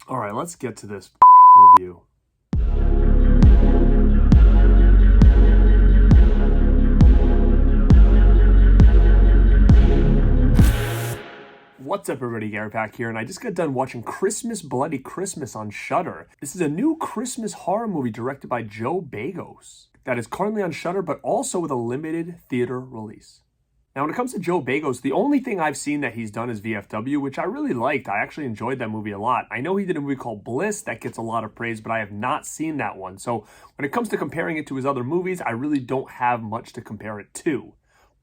All right, let's get to this review. What's up, everybody? Garrett back here, and I just got done watching Christmas Bloody Christmas on Shudder. This is a new Christmas horror movie directed by Joe Begos that is currently on Shudder, but also with a limited theater release. Now, when it comes to Joe Begos, the only thing I've seen that he's done is VFW, which I really liked. I actually enjoyed that movie a lot. I know he did a movie called Bliss that gets a lot of praise, but I have not seen that one. So when it comes to comparing it to his other movies, I really don't have much to compare it to.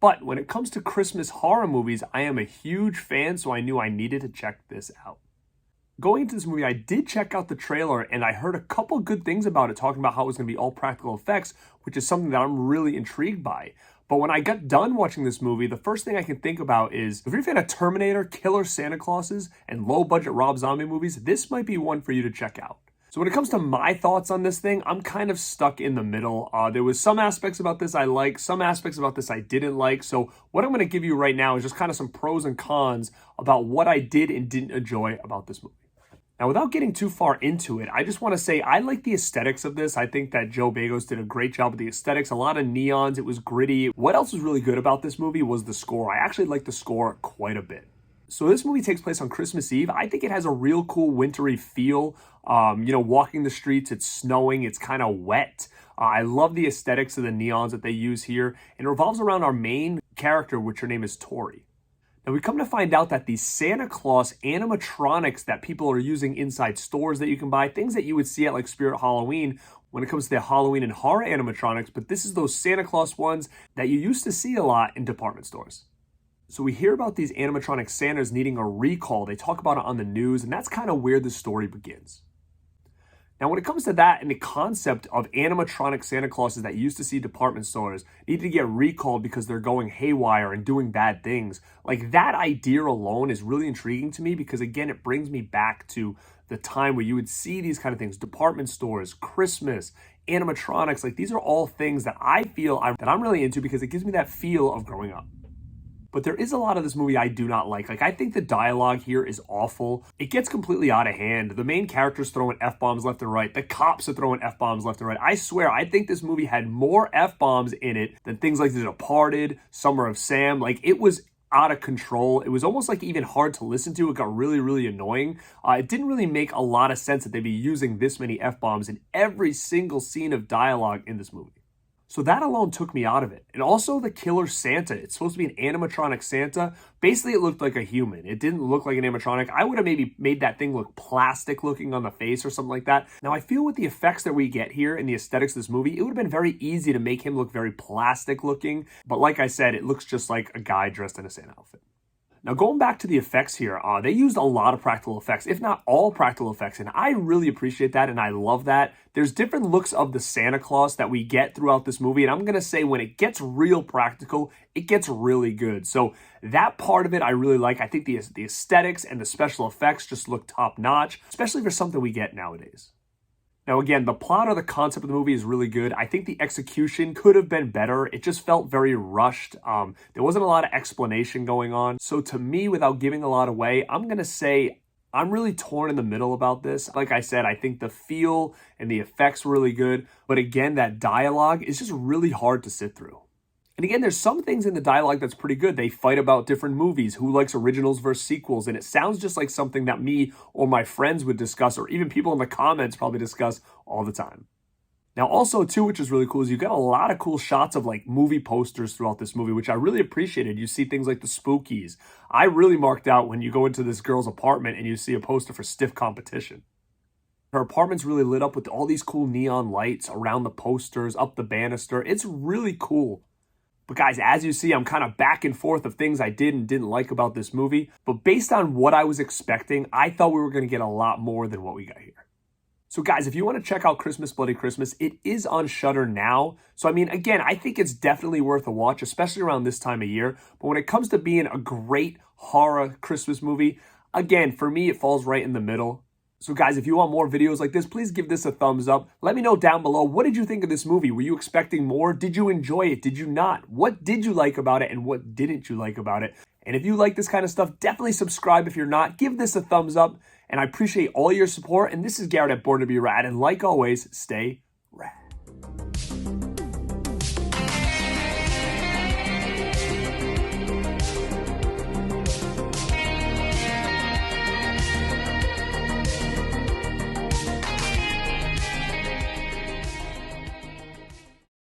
But when it comes to Christmas horror movies, I am a huge fan, so I knew I needed to check this out. Going into this movie, I did check out the trailer, and I heard a couple good things about it, talking about how it was going to be all practical effects, which is something that I'm really intrigued by. But when I got done watching this movie, the first thing I can think about is, if you're a fan of Terminator, Killer Santa Clauses, and low-budget Rob Zombie movies, this might be one for you to check out. So when it comes to my thoughts on this thing, I'm kind of stuck in the middle. There was some aspects about this I liked, some aspects about this I didn't like. So what I'm going to give you right now is just kind of some pros and cons about what I did and didn't enjoy about this movie. Now, without getting too far into it, I just want to say I like the aesthetics of this. I think that Joe Begos did a great job with the aesthetics. A lot of neons. It was gritty. What else was really good about this movie was the score. I actually liked the score quite a bit. So this movie takes place on Christmas Eve. I think it has a real cool wintry feel. Walking the streets, it's snowing, it's kind of wet. I love the aesthetics of the neons that they use here. And it revolves around our main character, which her name is Tori. Now, we come to find out that these Santa Claus animatronics that people are using inside stores that you can buy, things that you would see at like Spirit Halloween when it comes to the Halloween and horror animatronics, but this is those Santa Claus ones that you used to see a lot in department stores. So we hear about these animatronic Santas needing a recall. They talk about it on the news, and that's kind of where the story begins. Now, when it comes to that and the concept of animatronic Santa Clauses that you used to see department stores need to get recalled because they're going haywire and doing bad things, like that idea alone is really intriguing to me because, again, it brings me back to the time where you would see these kind of things, department stores, Christmas, animatronics. Like, these are all things that I feel that I'm really into because it gives me that feel of growing up. But there is a lot of this movie I do not like. Like, I think the dialogue here is awful. It gets completely out of hand. The main character's throwing F-bombs left and right. The cops are throwing F-bombs left and right. I swear, I think this movie had more F-bombs in it than things like The Departed, Summer of Sam. Like, it was out of control. It was almost like even hard to listen to. It got really, really annoying. It didn't really make a lot of sense that they'd be using this many F-bombs in every single scene of dialogue in this movie. So that alone took me out of it. And also the Killer Santa. It's supposed to be an animatronic Santa. Basically, it looked like a human. It didn't look like an animatronic. I would have maybe made that thing look plastic looking on the face or something like that. Now, I feel with the effects that we get here and the aesthetics of this movie, it would have been very easy to make him look very plastic looking. But like I said, it looks just like a guy dressed in a Santa outfit. Now, going back to the effects here, they used a lot of practical effects, if not all practical effects, and I really appreciate that, and I love that. There's different looks of the Santa Claus that we get throughout this movie, and I'm going to say when it gets real practical, it gets really good. So that part of it I really like. I think the aesthetics and the special effects just look top-notch, especially for something we get nowadays. Now, again, the plot or the concept of the movie is really good. I think the execution could have been better. It just felt very rushed. There wasn't a lot of explanation going on. So to me, without giving a lot away, I'm going to say I'm really torn in the middle about this. Like I said, I think the feel and the effects were really good. But again, that dialogue is just really hard to sit through. And again, there's some things in the dialogue that's pretty good. They fight about different movies, who likes originals versus sequels, and it sounds just like something that me or my friends would discuss, or even people in the comments probably discuss all the time. Now, also, too, which is really cool, is you got a lot of cool shots of like movie posters throughout this movie, which I really appreciated. You see things like the Spookies. I really marked out when you go into this girl's apartment and you see a poster for Stiff Competition. Her apartment's really lit up with all these cool neon lights around the posters, up the banister. It's really cool. But guys, as you see, I'm kind of back and forth of things I did and didn't like about this movie. But based on what I was expecting, I thought we were going to get a lot more than what we got here. So guys, if you want to check out Christmas Bloody Christmas, it is on Shudder now. So I mean, again, I think it's definitely worth a watch, especially around this time of year. But when it comes to being a great horror Christmas movie, again, for me, it falls right in the middle. So guys, if you want more videos like this, please give this a thumbs up. Let me know down below, what did you think of this movie? Were you expecting more? Did you enjoy it? Did you not? What did you like about it and what didn't you like about it? And if you like this kind of stuff, definitely subscribe if you're not. Give this a thumbs up. And I appreciate all your support. And this is Garrett at Born2beRad. And like always, stay